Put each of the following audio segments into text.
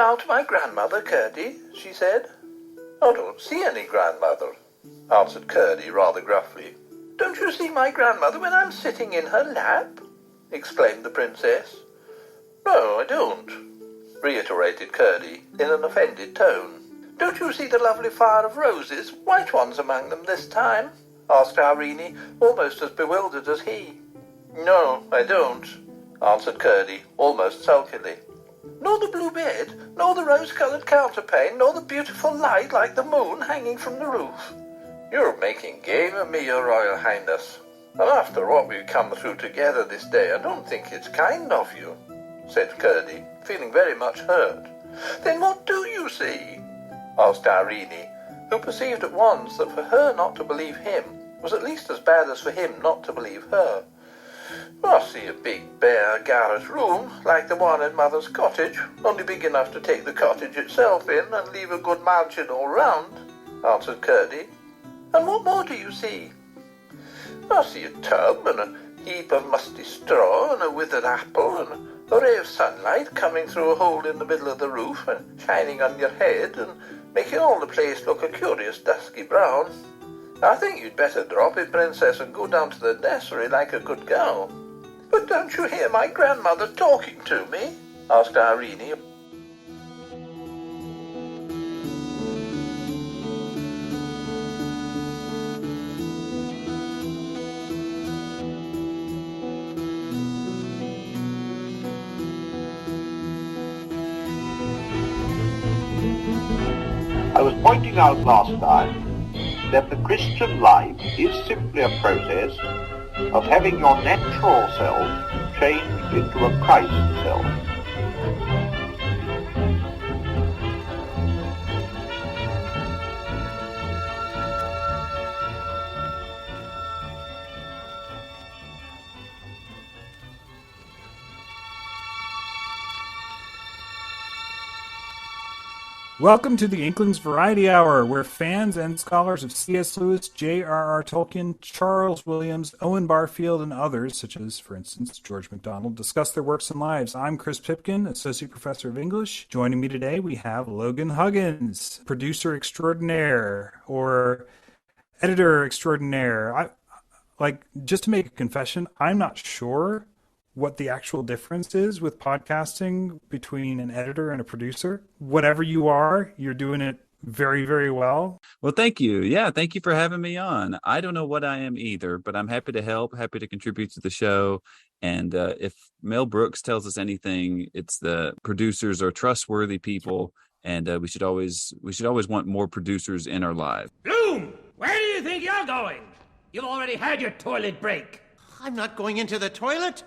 about my grandmother, Curdie?" she said. "I don't see any grandmother," answered Curdie rather gruffly. "Don't you see my grandmother when I'm sitting in her lap?" exclaimed the princess. "No, I don't," reiterated Curdie in an offended tone. "Don't you see the lovely fire of roses, white ones among them this time?" asked Irene, almost as bewildered as he. "No, I don't," answered Curdie, almost sulkily. "Nor the blue bed, nor the rose-coloured counterpane, nor the beautiful light like the moon hanging from the roof?" "You're making game of me, your Royal Highness. And after what we've come through together this day, I don't think it's kind of you," said Curdie, feeling very much hurt. "Then what do you see?" asked Irene, who perceived at once that for her not to believe him was at least as bad as for him not to believe her. "I see a big, bare, garret room, like the one in Mother's cottage, only big enough to take the cottage itself in and leave a good margin all round," answered Curdie. "And what more do you see?" "I see a tub and a heap of musty straw and a withered apple and a ray of sunlight coming through a hole in the middle of the roof and shining on your head and making all the place look a curious dusky brown. I think you'd better drop it, Princess, and go down to the nursery like a good girl." "But don't you hear my grandmother talking to me?" asked Irene. I was pointing out last time that the Christian life is simply a process of having your natural self changed into a Christ self. Welcome to the Inklings Variety Hour, where fans and scholars of C.S. Lewis, J.R.R. Tolkien, Charles Williams, Owen Barfield, and others, such as, for instance, George MacDonald, discuss their works and lives. I'm Chris Pipkin, Associate Professor of English. Joining me today, we have Logan Huggins, Producer Extraordinaire, or Editor Extraordinaire. Just to make a confession, I'm not sure what the actual difference is with podcasting between an editor and a producer. Whatever you are, you're doing it very, very well. Well, thank you. Yeah, thank you for having me on. I don't know what I am either, but I'm happy to help, happy to contribute to the show. And if Mel Brooks tells us anything, it's the producers are trustworthy people, and we should always want more producers in our lives. Bloom, where do you think you're going? You've already had your toilet break. I'm not going into the toilet.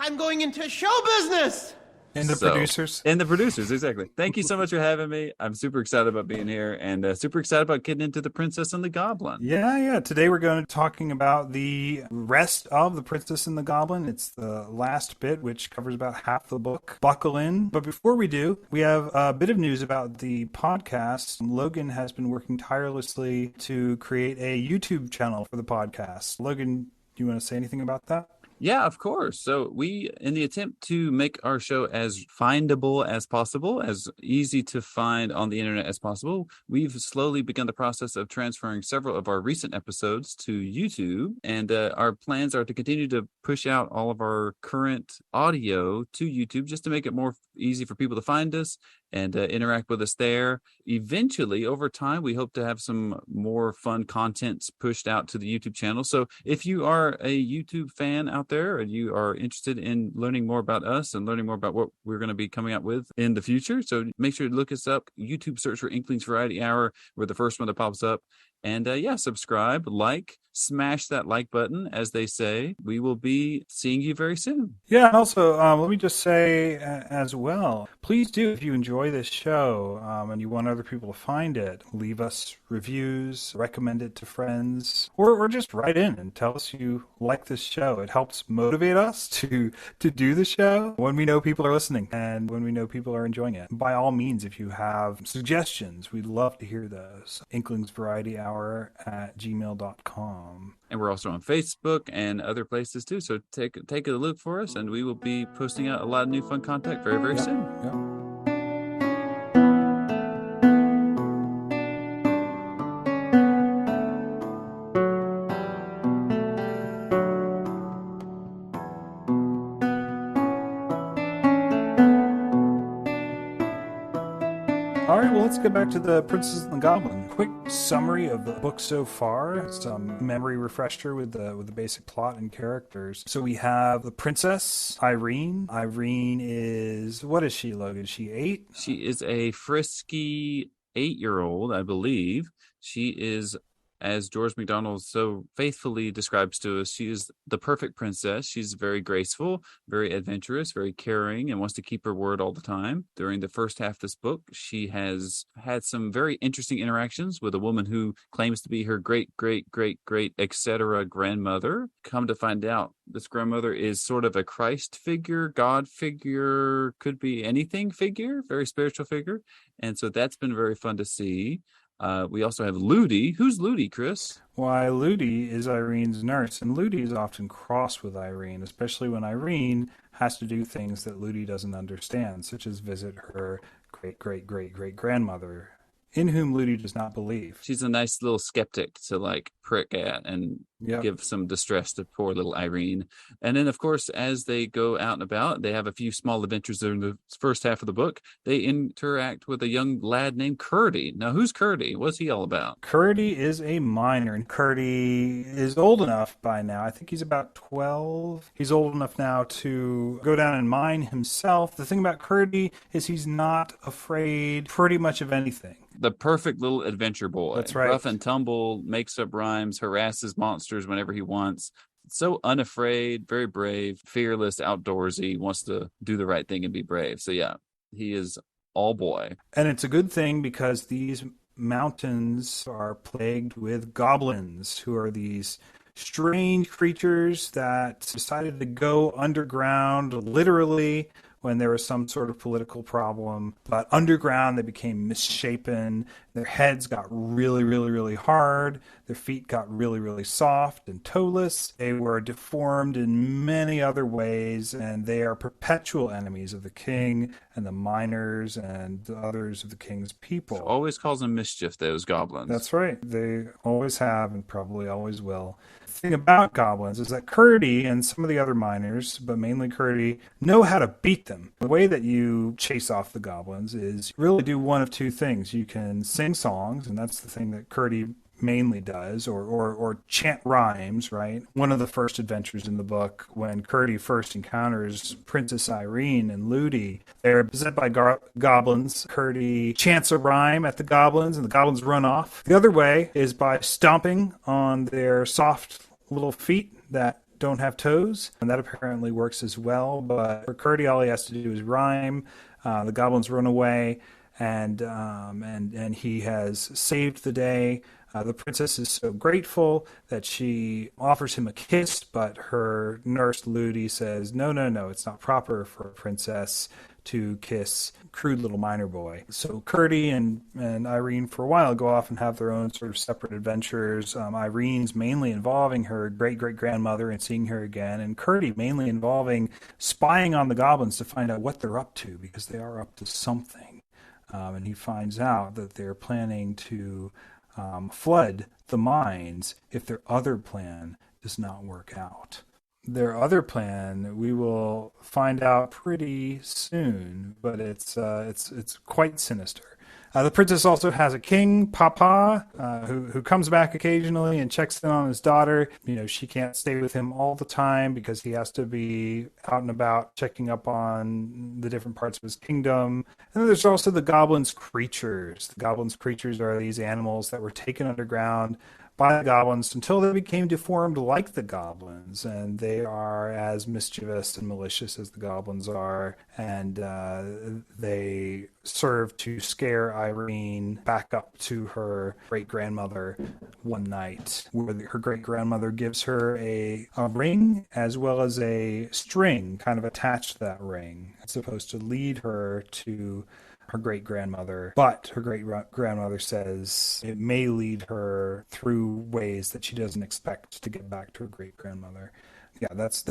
I'm going into show business. And the producers. And the producers, exactly. Thank you so much for having me. I'm super excited about being here and super excited about getting into The Princess and the Goblin. Yeah. Today we're going to be talking about the rest of The Princess and the Goblin. It's the last bit, which covers about half the book. Buckle in. But before we do, we have a bit of news about the podcast. Logan has been working tirelessly to create a YouTube channel for the podcast. Logan, do you want to say anything about that? Yeah, of course. So we, in the attempt to make our show as findable as possible, as easy to find on the internet as possible, we've slowly begun the process of transferring several of our recent episodes to YouTube. And our plans are to continue to push out all of our current audio to YouTube just to make it more easy for people to find us and interact with us there. Eventually, over time, we hope to have some more fun content pushed out to the YouTube channel. So if you are a YouTube fan out there and you are interested in learning more about us and learning more about what we're going to be coming out with in the future, so make sure to look us up. YouTube search for Inklings Variety Hour. We're the first one that pops up. And subscribe, smash that like button, as they say. We will be seeing you very soon. Yeah, and also, let me just say as well, please do, if you enjoy this show and you want other people to find it, leave us reviews, recommend it to friends, or just write in and tell us you like this show. It helps motivate us to do the show when we know people are listening and when we know people are enjoying it. By all means, if you have suggestions, we'd love to hear those. inklingsvarietyhour@gmail.com. And we're also on Facebook and other places too. So take a look for us, and we will be posting out a lot of new fun content very, very soon. Yeah. All right, well, let's get back to the Princess and the Goblin. Quick summary of the book so far. Some memory refresher with the basic plot and characters. So we have the princess, Irene. Irene is, what is she, Logan? Is she 8? She is a frisky 8-year-old, I believe. She is, as George MacDonald so faithfully describes to us, she is the perfect princess. She's very graceful, very adventurous, very caring, and wants to keep her word all the time. During the first half of this book, she has had some very interesting interactions with a woman who claims to be her great, etc. grandmother. Come to find out, this grandmother is sort of a Christ figure, God figure, could be anything figure, very spiritual figure. And so that's been very fun to see. We also have Ludi. Who's Ludi, Chris? Why, Ludi is Irene's nurse, and Ludi is often cross with Irene, especially when Irene has to do things that Ludi doesn't understand, such as visit her great-great-great-great-grandmother, in whom Ludi does not believe. She's a nice little skeptic to like prick at and give some distress to poor little Irene. And then, of course, as they go out and about, they have a few small adventures in the first half of the book. They interact with a young lad named Curdy. Now, who's Curdy? What's he all about? Curdy is a miner, and Curdy is old enough by now. I think he's about 12. He's old enough now to go down and mine himself. The thing about Curdy is he's not afraid pretty much of anything. The perfect little adventure boy. That's right. Rough and tumble, makes up rhymes, harasses monsters whenever he wants. So unafraid, very brave, fearless, outdoorsy, wants to do the right thing and be brave. So yeah, he is all boy. And it's a good thing because these mountains are plagued with goblins, who are these strange creatures that decided to go underground, literally, when there was some sort of political problem. But underground, they became misshapen. Their heads got really hard. Their feet got really soft and toeless. They were deformed in many other ways, and they are perpetual enemies of the king and the miners and the others of the king's people. Always causing mischief, those goblins. That's right. They always have and probably always will. The thing about goblins is that Curdy and some of the other miners, but mainly Curdy, know how to beat them. The way that you chase off the goblins is really do one of two things. You can sing songs, and that's the thing that Curdy mainly does, or chant rhymes, right? One of the first adventures in the book, when Curdy first encounters Princess Irene and Ludi, they're beset by goblins. Curdy chants a rhyme at the goblins, and the goblins run off. The other way is by stomping on their soft little feet that don't have toes, and that apparently works as well. But for Curdy, all he has to do is rhyme. The goblins run away, and he has saved the day. The princess is so grateful that she offers him a kiss, but her nurse Ludi says, no, it's not proper for a princess to kiss crude little miner boy. So Curdy and Irene for a while go off and have their own sort of separate adventures. Irene's mainly involving her great-great-grandmother and seeing her again, and Curdy mainly involving spying on the goblins to find out what they're up to, because they are up to something. And he finds out that they're planning to flood the mines if their other plan does not work out. Their other plan we will find out pretty soon, but it's quite sinister. The princess also has a king, Papa, who comes back occasionally and checks in on his daughter. You know, she can't stay with him all the time because he has to be out and about checking up on the different parts of his kingdom. And then there's also the goblins' creatures. The goblins' creatures are these animals that were taken underground by the goblins until they became deformed like the goblins, and they are as mischievous and malicious as the goblins are, and they serve to scare Irene back up to her great-grandmother one night, where her great-grandmother gives her a ring as well as a string kind of attached to that ring. It's supposed to lead her to her great-grandmother, but her great-grandmother says it may lead her through ways that she doesn't expect to get back to her great-grandmother. Yeah, that's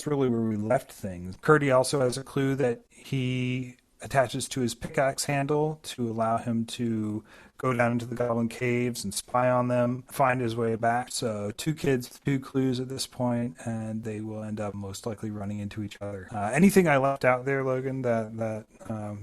really where we left things. Curdy also has a clue that he attaches to his pickaxe handle to allow him to go down into the goblin caves and spy on them, find his way back. So 2 kids, 2 clues at this point, and they will end up most likely running into each other. Anything I left out there, Logan, that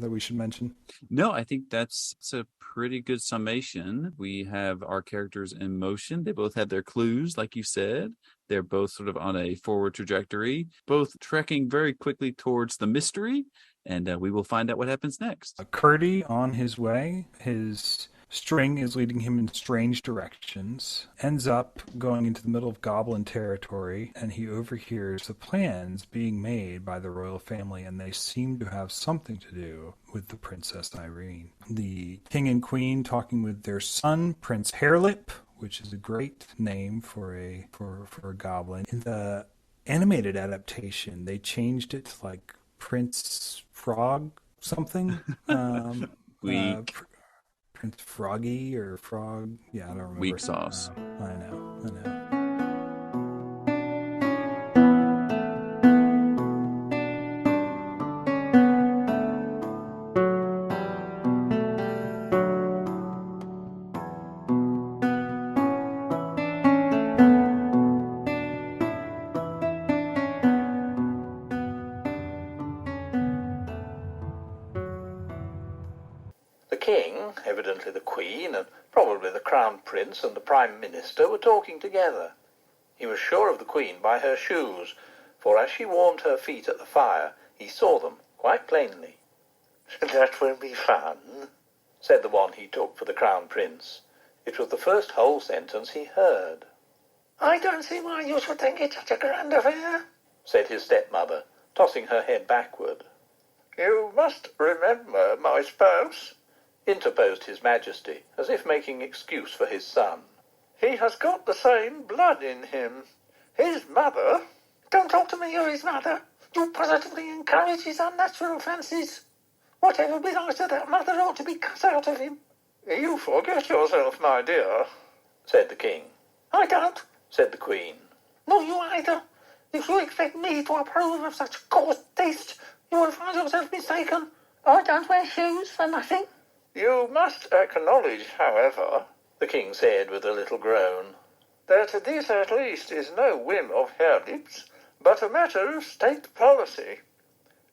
we should mention? No, I think that's a pretty good summation. We have our characters in motion. They both have their clues, like you said. They're both sort of on a forward trajectory, both trekking very quickly towards the mystery, and we will find out what happens next. Curdy on his way. His string is leading him in strange directions, ends up going into the middle of goblin territory, and he overhears the plans being made by the royal family, and they seem to have something to do with the Princess Irene. The king and queen talking with their son, Prince Hairlip, which is a great name for a goblin. In the animated adaptation, they changed it to like Prince Frog something. Prince Froggy or Frog. Yeah, I don't remember. Weak sauce. I know. The king, evidently the queen, and probably the crown prince and the prime minister were talking together. He was sure of the queen by her shoes, for as she warmed her feet at the fire, he saw them quite plainly. "That will be fun," said the one he took for the crown prince. It was the first whole sentence he heard. "I don't see why you should think it such a grand affair," said his stepmother, tossing her head backward. "You must remember, my spouse," interposed his majesty, as if making excuse for his son. "He has got the same blood in him. His mother—" "Don't talk to me of his mother. You positively encourage his unnatural fancies. Whatever belongs to that mother ought to be cut out of him." "You forget yourself, my dear," said the king. "I don't," said the queen. "Nor you either. If you expect me to approve of such coarse taste, you will find yourself mistaken. I don't wear shoes for nothing." "You must acknowledge, however," the king said with a little groan, "that this at least is no whim of Hairlip's, but a matter of state policy.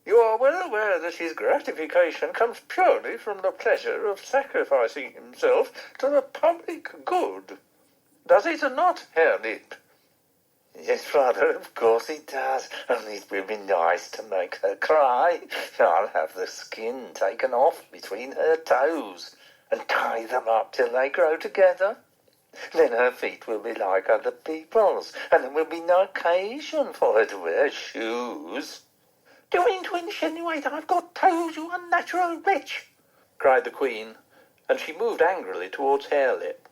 You are well aware that his gratification comes purely from the pleasure of sacrificing himself to the public good. Does it not, Hairlip?" "Yes, father, of course it does, only it will be nice to make her cry. I'll have the skin taken off between her toes and tie them up till they grow together. Then her feet will be like other people's, and there will be no occasion for her to wear shoes." "Do you mean to insinuate I've got toes, you unnatural wretch?" cried the queen, and she moved angrily towards Hairlip.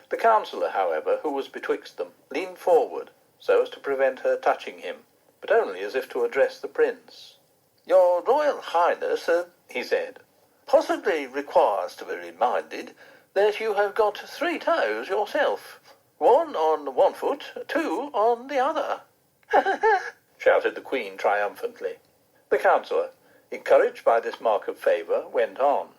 The counsellor, however, who was betwixt them, leaned forward, so as to prevent her touching him, but only as if to address the prince. "Your Royal Highness," he said, "possibly requires to be reminded that you have got 3 toes yourself, 1 on one foot, 2 on the other." shouted the queen triumphantly. The counsellor, encouraged by this mark of favour, went on.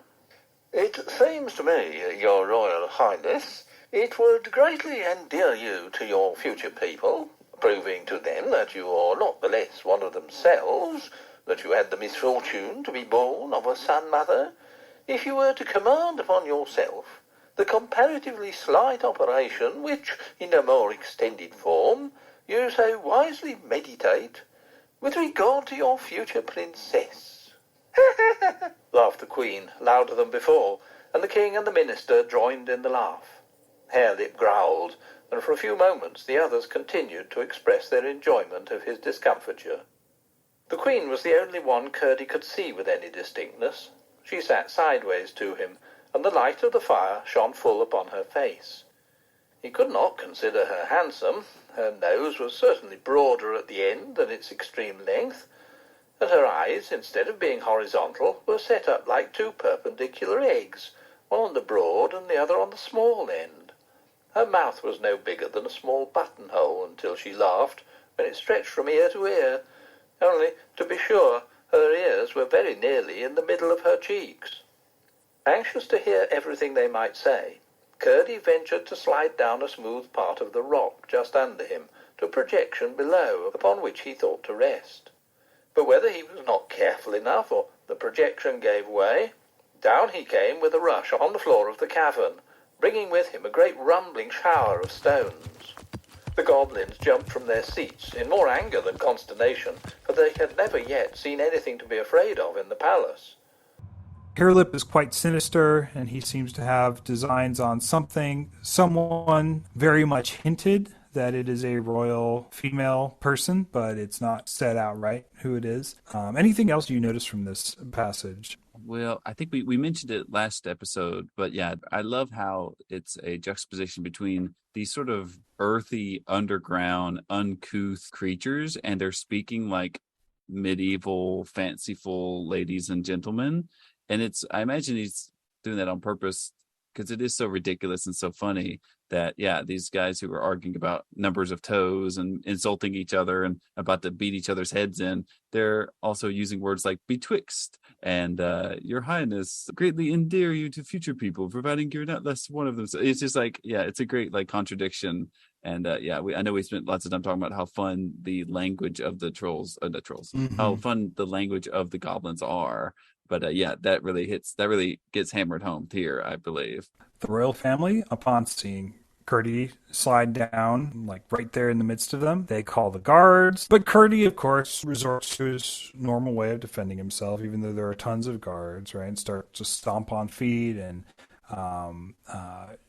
"It seems to me, your Royal Highness, it would greatly endear you to your future people, proving to them that you are not the less one of themselves, that you had the misfortune to be born of a son-mother, if you were to command upon yourself the comparatively slight operation which, in a more extended form, you so wisely meditate with regard to your future princess." laughed the queen, louder than before, and the king and the minister joined in the laugh. Hairlip growled, and for a few moments the others continued to express their enjoyment of his discomfiture. The queen was the only one Curdy could see with any distinctness. She sat sideways to him, and the light of the fire shone full upon her face. He could not consider her handsome. Her nose was certainly broader at the end than its extreme length, and her eyes, instead of being horizontal, were set up like 2 perpendicular eggs, one on the broad and the other on the small end. Her mouth was no bigger than a small buttonhole until she laughed, when it stretched from ear to ear, only, to be sure, Her ears were very nearly in the middle of her cheeks. Anxious to hear everything they might say, Curdie ventured to slide down a smooth part of the rock just under him to a projection below, upon which he thought to rest. But whether he was not careful enough, or the projection gave way, down he came with a rush on the floor of the cavern, bringing with him a great rumbling shower of stones. The goblins jumped from their seats in more anger than consternation, for they had never yet seen anything to be afraid of in the palace. Hairlip is quite sinister, and he seems to have designs on something. Someone very much hinted that it is a royal female person, but it's not said outright who it is. Anything else you notice from this passage? Well, I think we mentioned it last episode, but yeah, I love how it's a juxtaposition between these sort of earthy, underground, uncouth creatures, and they're speaking like medieval, fanciful ladies and gentlemen. And I imagine he's doing that on purpose because it is so ridiculous and so funny that, yeah, these guys who are arguing about numbers of toes and insulting each other and about to beat each other's heads in, they're also using words like betwixt and your highness greatly endear you to future people, providing you're not less one of them. So it's just like, yeah, it's a great like contradiction. And I know we spent lots of time talking about how fun the language of the trolls, how fun the language of the goblins are. But that really gets hammered home here, I believe. The royal family, upon seeing Curdie slide down, like right there in the midst of them, they call the guards. But Curdie, of course, resorts to his normal way of defending himself, even though there are tons of guards, right? And starts to stomp on feet and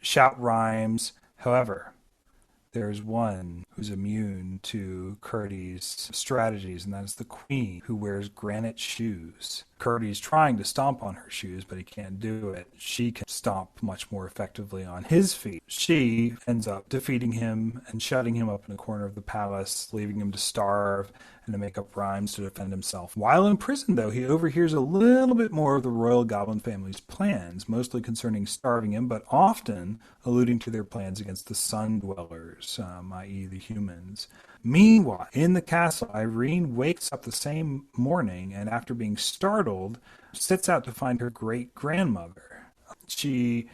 shout rhymes. However, there's one who's immune to Curdie's strategies, and that is the queen, who wears granite shoes. Curdie's trying to stomp on her shoes, but he can't do it. She can stomp much more effectively on his feet. She ends up defeating him and shutting him up in a corner of the palace, leaving him to starve and to make up rhymes to defend himself. While in prison, though, he overhears a little bit more of the royal goblin family's plans, mostly concerning starving him, but often alluding to their plans against the sun dwellers, i.e. the humans. Meanwhile, in the castle, Irene wakes up the same morning and, after being startled, sets out to find her great-grandmother. She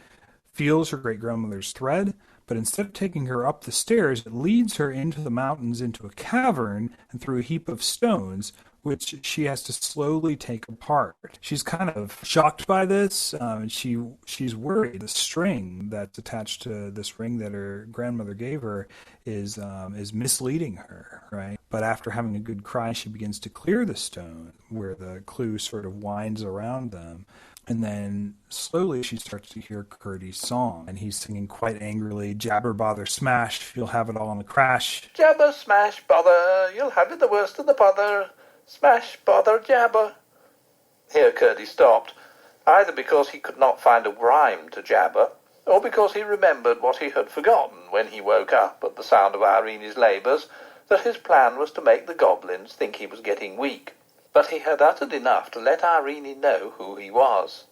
feels her great-grandmother's thread, but instead of taking her up the stairs, it leads her into the mountains, into a cavern, and through a heap of stones, which she has to slowly take apart. She's kind of shocked by this, and she's worried the string that's attached to this ring that her grandmother gave her is misleading her, right? But after having a good cry, she begins to clear the stone where the clue sort of winds around them. And then slowly she starts to hear Curdie's song, and he's singing quite angrily, "Jabber, bother, smash, you'll have it all in a crash. Jabber, smash, bother, you'll have it the worst of the bother. Smash, bother, jabber." Here Curdie stopped, either because he could not find a rhyme to jabber, or because he remembered what he had forgotten when he woke up at the sound of Irene's labours, that his plan was to make the goblins think he was getting weak. But he had uttered enough to let Irene know who he was.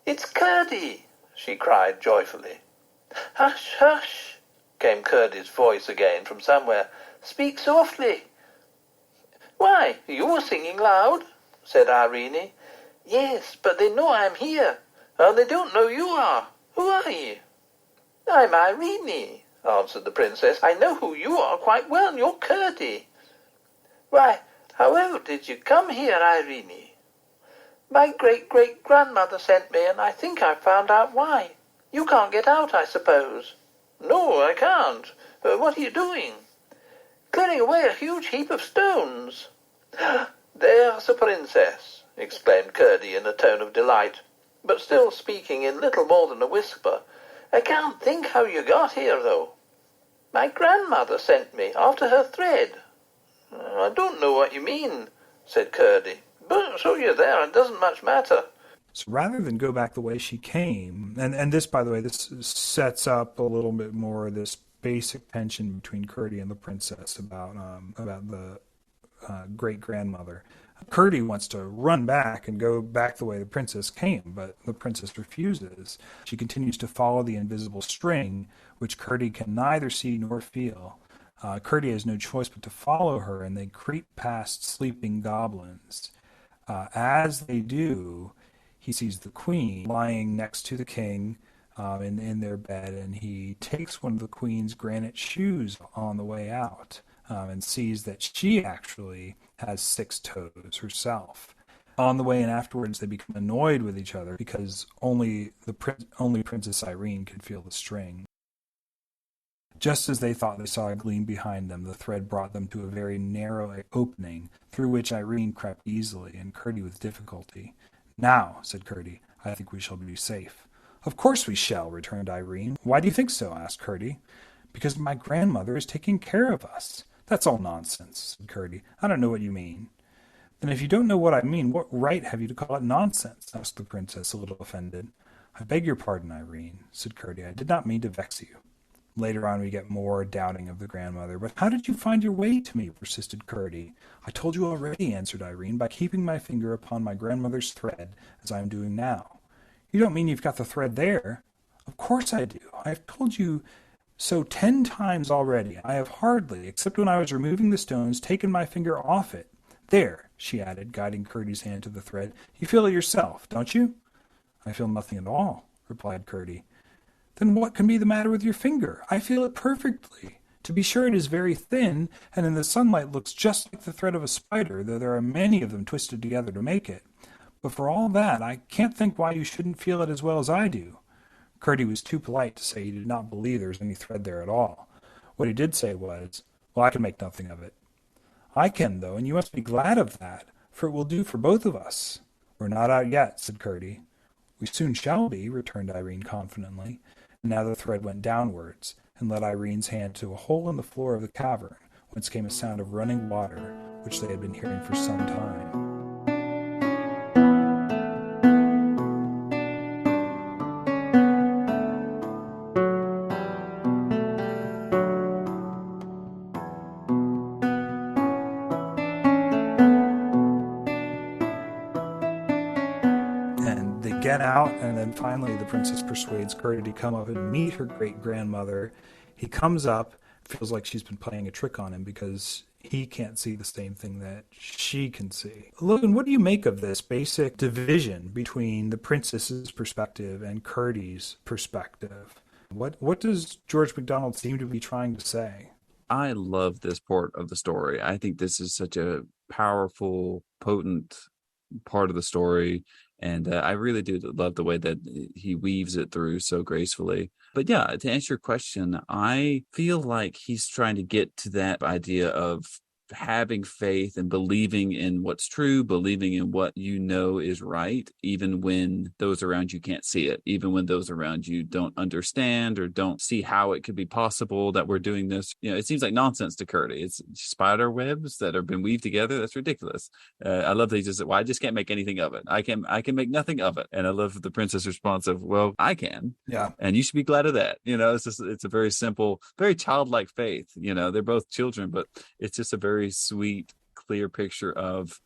"It's Curdie!" she cried joyfully. "Hush, hush!" came Curdie's voice again from somewhere. "Speak softly." "Why, you were singing loud," said Irene. "Yes, but they know I'm here, and they don't know you are. Who are you?" "I'm Irene," answered the princess. "I know who you are quite well. You're Curdie." "Why, however did you come here, Irene?" "My great-great-grandmother sent me, and I think I've found out why. You can't get out, I suppose." "No, I can't. What are you doing?" "Clearing away a huge heap of stones." "There's the princess," exclaimed Curdie in a tone of delight, but still speaking in little more than a whisper. "I can't think how you got here, though." "My grandmother sent me, after her thread." "I don't know what you mean," said Curdie, "but so you're there, it doesn't much matter." So rather than go back the way she came, and this, by the way, this sets up a little bit more of this basic tension between Curdie and the princess about the great-grandmother. Curdie wants to run back and go back the way the princess came, but the princess refuses. She continues to follow the invisible string, which Curdie can neither see nor feel. Curdie has no choice but to follow her, and they creep past sleeping goblins. As they do, he sees the queen lying next to the king in their bed, and he takes one of the queen's granite shoes on the way out and sees that she actually has 6 toes herself. On the way in afterwards, they become annoyed with each other because only Princess Irene could feel the string. Just as they thought they saw a gleam behind them, the thread brought them to a very narrow opening, through which Irene crept easily and Curdie with difficulty. "Now," said Curdie, "I think we shall be safe." "Of course we shall," returned Irene. "Why do you think so?" asked Curdie. "Because my grandmother is taking care of us." "That's all nonsense," said Curdie. "I don't know what you mean." "Then if you don't know what I mean, what right have you to call it nonsense?" asked the princess, a little offended. "I beg your pardon, Irene," said Curdie. "I did not mean to vex you." Later on we get more doubting of the grandmother. "But how did you find your way to me?" persisted Curdie. "I told you already," answered Irene, "by keeping my finger upon my grandmother's thread, as I am doing now." "You don't mean you've got the thread there?" "Of course I do. I have told you so 10 times already. I have hardly, except when I was removing the stones, taken my finger off it. There," she added, guiding Curdie's hand to the thread. "You feel it yourself, don't you?" "I feel nothing at all," replied Curdie. "Then what can be the matter with your finger? I feel it perfectly. To be sure, it is very thin, and in the sunlight looks just like the thread of a spider, though there are many of them twisted together to make it. But for all that, I can't think why you shouldn't feel it as well as I do." Curdie was too polite to say he did not believe there was any thread there at all. What he did say was, "Well, I can make nothing of it." "I can, though, and you must be glad of that, for it will do for both of us." "We're not out yet," said Curdie. "We soon shall be," returned Irene confidently. And now the thread went downwards, and led Irene's hand to a hole in the floor of the cavern, whence came a sound of running water, which they had been hearing for some time. And they get out, and then finally the princess persuades Curdie to come up and meet her great-grandmother. He comes up, feels like she's been playing a trick on him because he can't see the same thing that she can see. Logan, what do you make of this basic division between the princess's perspective and Curdie's perspective? What does George MacDonald seem to be trying to say? I love this part of the story. I think this is such a powerful, potent part of the story. And I really do love the way that he weaves it through so gracefully. But yeah, to answer your question, I feel like he's trying to get to that idea of having faith and believing in what's true, believing in what you know is right, even when those around you can't see it, even when those around you don't understand or don't see how it could be possible that we're doing this. You know, it seems like nonsense to Curdie. It's spider webs that have been weaved together. That's ridiculous. I love that he just said, "Well, I just can't make anything of it. I can make nothing of it." And I love the princess' response of, "Well, I can." Yeah. And you should be glad of that. You know, it's a very simple, very childlike faith. You know, they're both children, but it's just a very sweet, clear picture of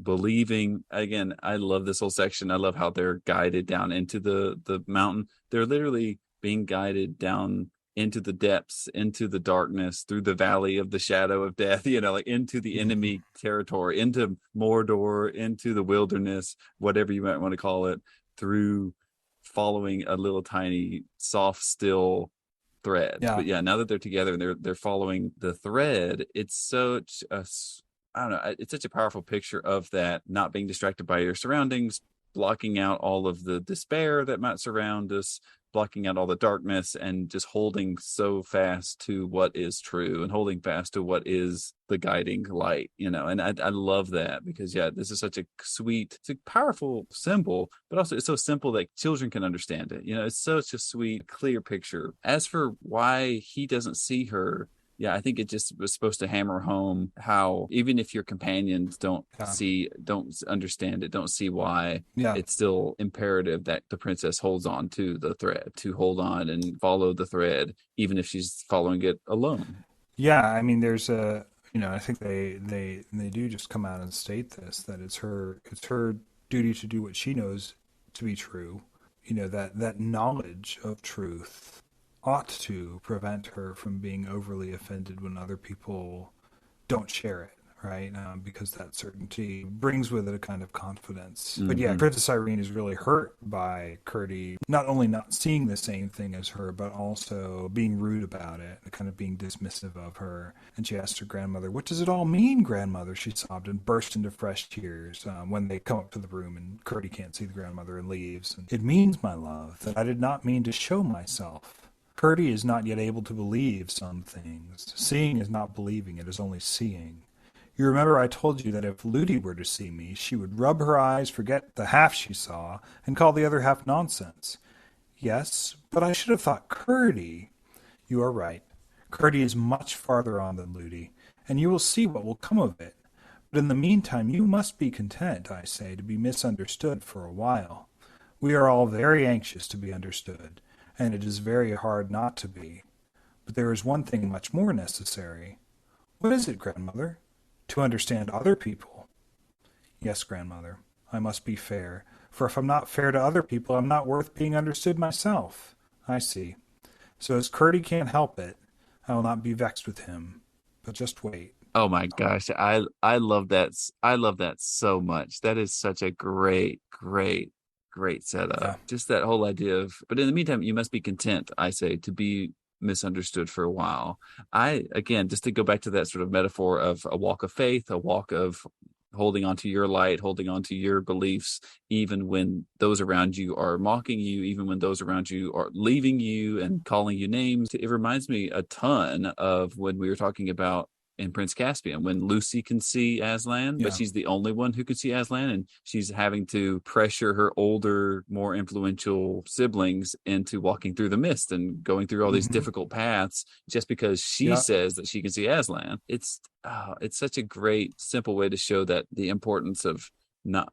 believing. Again, I love this whole section. I love how they're guided down into the mountain. They're literally being guided down into the depths, into the darkness, through the valley of the shadow of death, you know, like into the enemy territory, into Mordor, into the wilderness, whatever you might want to call it, through following a little tiny soft, still thread. Yeah. But yeah, now that they're together and they're following the thread, it's such a, I don't know, it's such a powerful picture of that, not being distracted by your surroundings, blocking out all of the despair that might surround us, blocking out all the darkness, and just holding so fast to what is true and holding fast to what is the guiding light, you know. And I love that because, yeah, this is such a sweet, it's a powerful symbol, but also it's so simple that children can understand it. You know, it's such a sweet, clear picture. As for why he doesn't see her, yeah, I think it just was supposed to hammer home how even if your companions don't understand it, don't see why, it's still imperative that the princess holds on to the thread, to hold on and follow the thread, even if she's following it alone. Yeah, I mean, there's a, you know, I think they do just come out and state this, that it's her duty to do what she knows to be true. You know, that knowledge of truth ought to prevent her from being overly offended when other people don't share it right? Because that certainty brings with it a kind of confidence. But yeah, Mm-hmm. Princess Irene is really hurt by Curdie not only not seeing the same thing as her, but also being rude about it, kind of being dismissive of her. And she asked her grandmother, "What does it all mean, grandmother?" She sobbed and burst into fresh tears when they come up to the room and Curdie can't see the grandmother and leaves. And, "It means, my love, that I did not mean to show myself. Curdie is not yet able to believe some things. Seeing is not believing, it is only seeing. You remember I told you that if Ludi were to see me, she would rub her eyes, forget the half she saw, and call the other half nonsense. Yes, but I should have thought Curdie." "You are right. Curdie is much farther on than Ludi, and you will see what will come of it. But in the meantime you must be content, I say, to be misunderstood for a while. We are all very anxious to be understood, and it is very hard not to be. But there is one thing much more necessary." "What is it, grandmother?" "To understand other people." "Yes, grandmother, I must be fair, for if I'm not fair to other people, I'm not worth being understood myself." "I see. So as Curdie can't help it, I will not be vexed with him. But just wait." Oh my gosh, I love that. I love that so much. That is such a great setup. Yeah. Just that whole idea of, but in the meantime, you must be content, I say, to be misunderstood for a while. Again, just to go back to that sort of metaphor of a walk of faith, a walk of holding on to your light, holding on to your beliefs, even when those around you are mocking you, even when those around you are leaving you and calling you names. It reminds me a ton of when we were talking about in Prince Caspian, when Lucy can see Aslan, but Yeah. she's the only one who can see Aslan, and she's having to pressure her older, more influential siblings into walking through the mist and going through all these Mhm. difficult paths just because she Yeah. says that she can see Aslan. It's such a great, simple way to show that the importance of not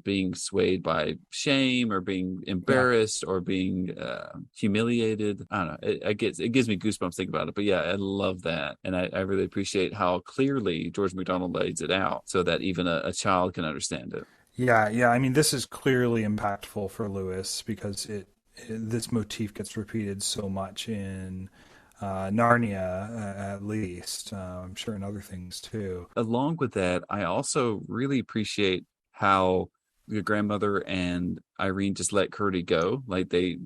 being swayed by shame or being embarrassed or being humiliated. I don't know. It gives me goosebumps thinking about it. But yeah, I love that. And I really appreciate how clearly George MacDonald lays it out so that even a child can understand it. Yeah. I mean, this is clearly impactful for Lewis because this motif gets repeated so much in Narnia, at least. I'm sure in other things too. Along with that, I also really appreciate how your grandmother and Irene just let Curdie go. Like the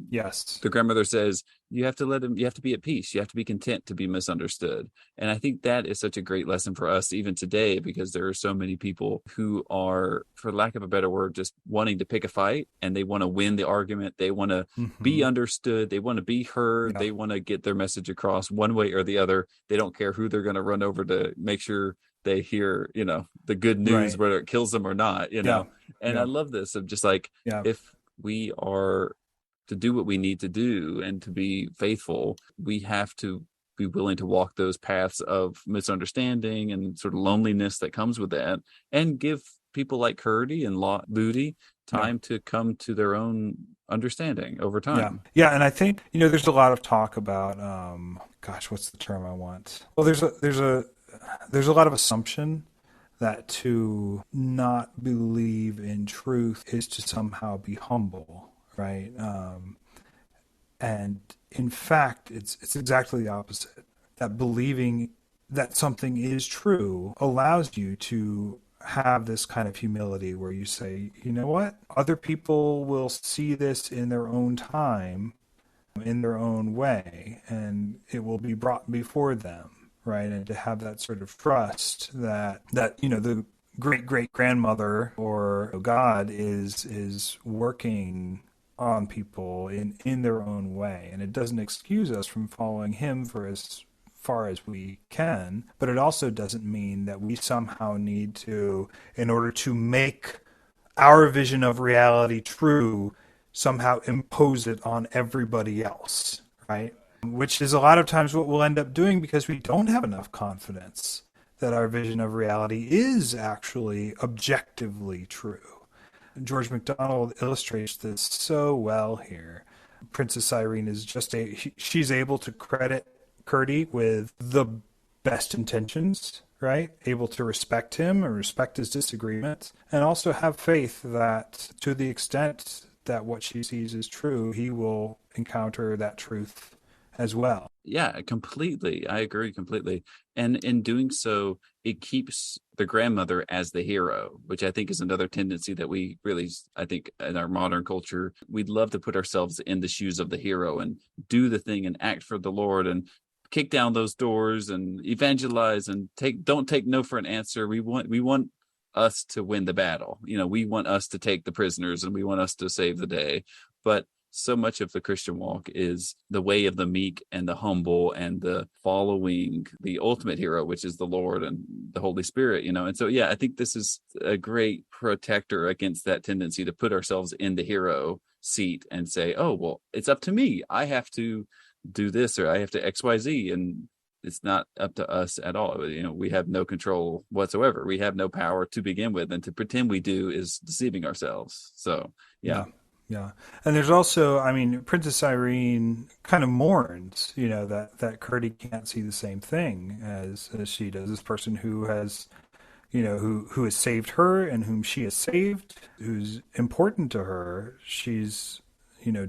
grandmother says, you have to let him, you have to be at peace. You have to be content to be misunderstood. And I think that is such a great lesson for us even today, because there are so many people who are, for lack of a better word, just wanting to pick a fight, and they want to win the argument. They want to be understood. They want to be heard. Yeah. They want to get their message across one way or the other. They don't care who they're going to run over to make sure they hear, the good news, Right. whether it kills them or not, And Yeah. I love this of just like, if we are to do what we need to do and to be faithful, we have to be willing to walk those paths of misunderstanding and sort of loneliness that comes with that, and give people like Curdie and Ludi time to come to their own understanding over time. Yeah, and I think there's a lot of talk about what's the term I want? Well, there's a lot of assumption that to not believe in truth is to somehow be humble, right? And in fact, it's exactly the opposite. That believing that something is true allows you to have this kind of humility where you say, you know what? Other people will see this in their own time, in their own way, and it will be brought before them, right? And to have that sort of trust that the great grandmother or God is working on people in their own way, and it doesn't excuse us from following him for as far as we can, but it also doesn't mean that we somehow need to, in order to make our vision of reality true, somehow impose it on everybody else, right? Which is a lot of times what we'll end up doing because we don't have enough confidence that our vision of reality is actually objectively true. George MacDonald illustrates this so well here. Princess Irene is she's able to credit Curdie with the best intentions, right? Able to respect him and respect his disagreements, and also have faith that to the extent that what she sees is true, he will encounter that truth as well. Yeah, completely. I agree completely. And in doing so, it keeps the grandmother as the hero, which I think is another tendency that we really, I think in our modern culture, we'd love to put ourselves in the shoes of the hero and do the thing and act for the Lord and kick down those doors and evangelize and don't take no for an answer. We want us to win the battle. We want us to take the prisoners and we want us to save the day. But so much of the Christian walk is the way of the meek and the humble and the following the ultimate hero, which is the Lord and the Holy Spirit, And so, yeah, I think this is a great protector against that tendency to put ourselves in the hero seat and say, oh, well, it's up to me. I have to do this or I have to XYZ. And it's not up to us at all. We have no control whatsoever. We have no power to begin with. And to pretend we do is deceiving ourselves. So, yeah. Yeah. And there's also, Princess Irene kind of mourns, that Curdie can't see the same thing as she does. This person who has, who has saved her and whom she has saved, who's important to her. She's,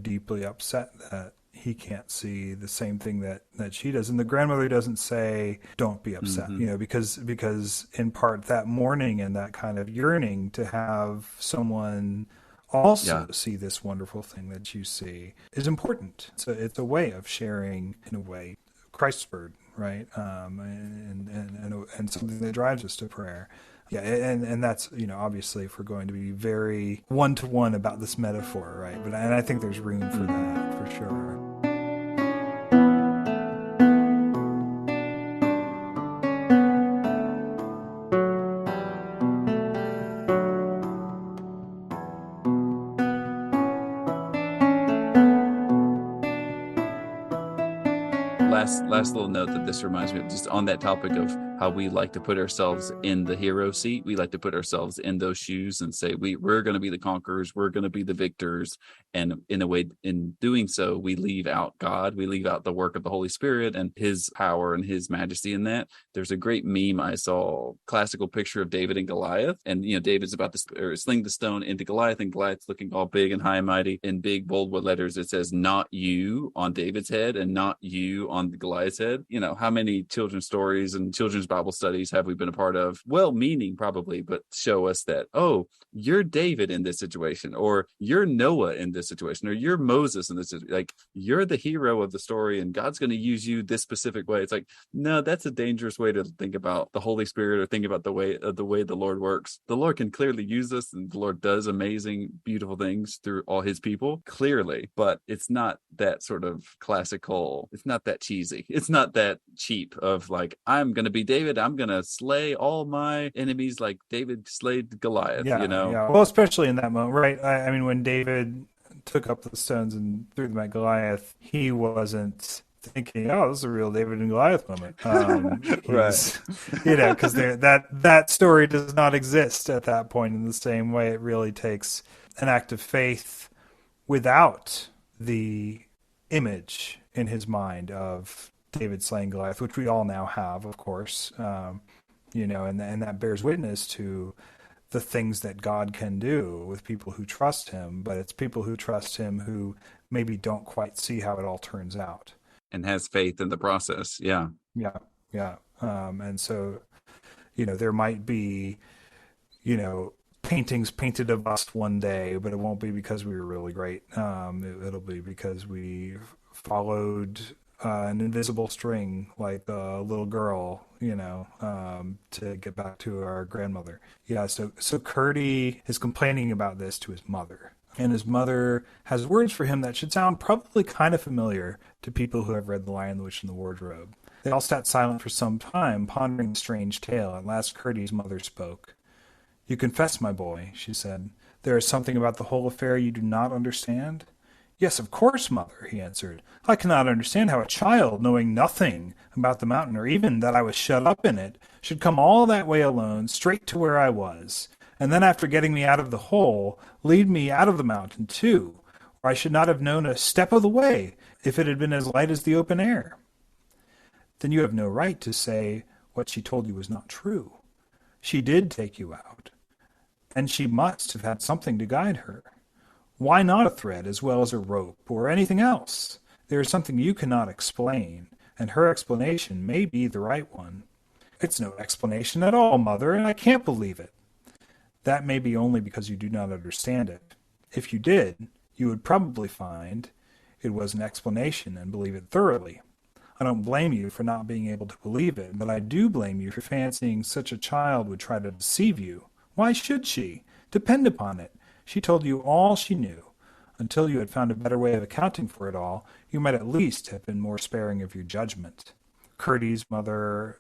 deeply upset that he can't see the same thing that she does. And the grandmother doesn't say, don't be upset, because in part that mourning and that kind of yearning to have someone also see this wonderful thing that you see is important. So it's a way of sharing, in a way, Christ's burden, right? And something that drives us to prayer. Yeah, and that's, obviously if we're going to be very one-to-one about this metaphor, right? And I think there's room for that, for sure. Last little note that this reminds me of, just on that topic of how we like to put ourselves in the hero seat. We like to put ourselves in those shoes and say we're going to be the conquerors, we're going to be the victors. And in a way, in doing so, we leave out God, we leave out the work of the Holy Spirit and his power and his majesty in that. There's a great meme I saw, classical picture of David and Goliath, and David's about to sling the stone into Goliath, and Goliath's looking all big and high and mighty. In big bold letters it says "not you" on David's head and "not you" on Goliath's head. How many children's stories and children's Bible studies have we been a part of? Well-meaning probably, but show us that, oh, you're David in this situation, or you're Noah in this situation, or you're Moses in this situation. Like, you're the hero of the story and God's going to use you this specific way. It's like, no, that's a dangerous way to think about the Holy Spirit or think about the way the Lord works. The Lord can clearly use us, and the Lord does amazing, beautiful things through all his people, clearly, but it's not that sort of classical, it's not that cheesy, it's not that cheap of like, I'm going to be David, I'm going to slay all my enemies like David slayed Goliath, Yeah. Well, especially in that moment, right? I mean, when David took up the stones and threw them at Goliath, he wasn't thinking, oh, this is a real David and Goliath moment. Right. Because that story does not exist at that point in the same way. It really takes an act of faith without the image in his mind of David slaying Goliath, which we all now have, of course, and that bears witness to the things that God can do with people who trust him, but it's people who trust him who maybe don't quite see how it all turns out. And has faith in the process. Yeah. And so, there might be, paintings painted of us one day, but it won't be because we were really great. It'll be because we followed an invisible string like a little girl, to get back to our grandmother. Yeah, so Curdie is complaining about this to his mother. And his mother has words for him that should sound probably kind of familiar to people who have read The Lion, the Witch, and the Wardrobe. They all sat silent for some time, pondering the strange tale. At last Curdie's mother spoke. "You confess, my boy," she said. "There is something about the whole affair you do not understand?" "Yes, of course, mother," he answered. "I cannot understand how a child, knowing nothing about the mountain, or even that I was shut up in it, should come all that way alone, straight to where I was, and then after getting me out of the hole, lead me out of the mountain too, or I should not have known a step of the way if it had been as light as the open air." "Then you have no right to say what she told you was not true. She did take you out, and she must have had something to guide her. Why not a thread as well as a rope or anything else? There is something you cannot explain, and her explanation may be the right one. It's no explanation at all, mother, and I can't believe it. That may be only because you do not understand it. If you did, you would probably find it was an explanation and believe it thoroughly. I don't blame you for not being able to believe it, but I do blame you for fancying such a child would try to deceive you. Why should she? Depend upon it. She told you all she knew. Until you had found a better way of accounting for it all, you might at least have been more sparing of your judgment. Curdy's mother,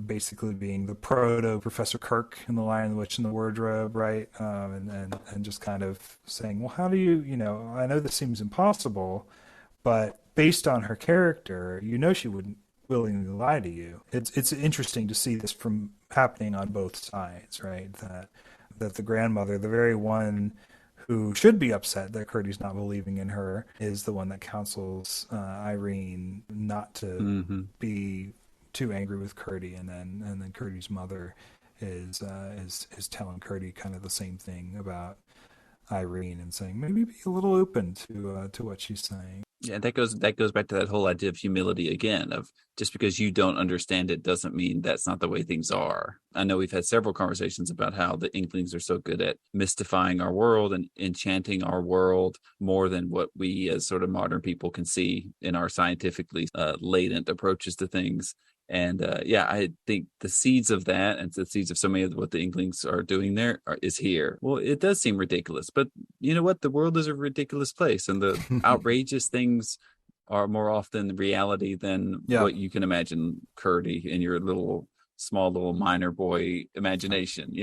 basically being the proto Professor Kirk in The Lion, the Witch, and the Wardrobe, right? And just kind of saying, well, how do you, I know this seems impossible, but based on her character, she wouldn't willingly lie to you. It's interesting to see this from happening on both sides, right? That the grandmother, the very one who should be upset that Curdy's not believing in her, is the one that counsels Irene not to be too angry with Curdy, and then Curdy's mother is telling Curdy kind of the same thing about Irene and saying maybe be a little open to what she's saying. Yeah, that goes back to that whole idea of humility again, of just because you don't understand it doesn't mean that's not the way things are. I know we've had several conversations about how the Inklings are so good at mystifying our world and enchanting our world more than what we as sort of modern people can see in our scientifically latent approaches to things. And I think the seeds of that and the seeds of so many of what the Inklings are doing there is here. Well, it does seem ridiculous, but you know what? The world is a ridiculous place, and the outrageous things are more often reality than what you can imagine, Curdy, in your small little minor boy imagination,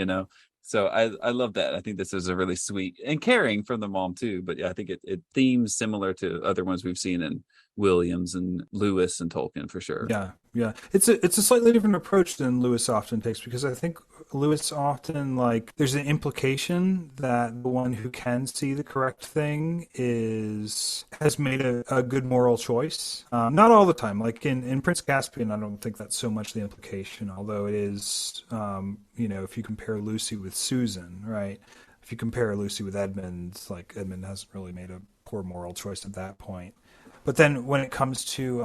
So I love that. I think this is a really sweet and caring from the mom too. But yeah, I think it themes similar to other ones we've seen in Williams and Lewis and Tolkien for sure. Yeah. It's a slightly different approach than Lewis often takes, because I think Lewis often, there's an implication that the one who can see the correct thing has made a good moral choice. Not all the time. Like in Prince Caspian, I don't think that's so much the implication, although it is, if you compare Lucy with Susan, right? If you compare Lucy with Edmund, Edmund hasn't really made a poor moral choice at that point. But then when it comes to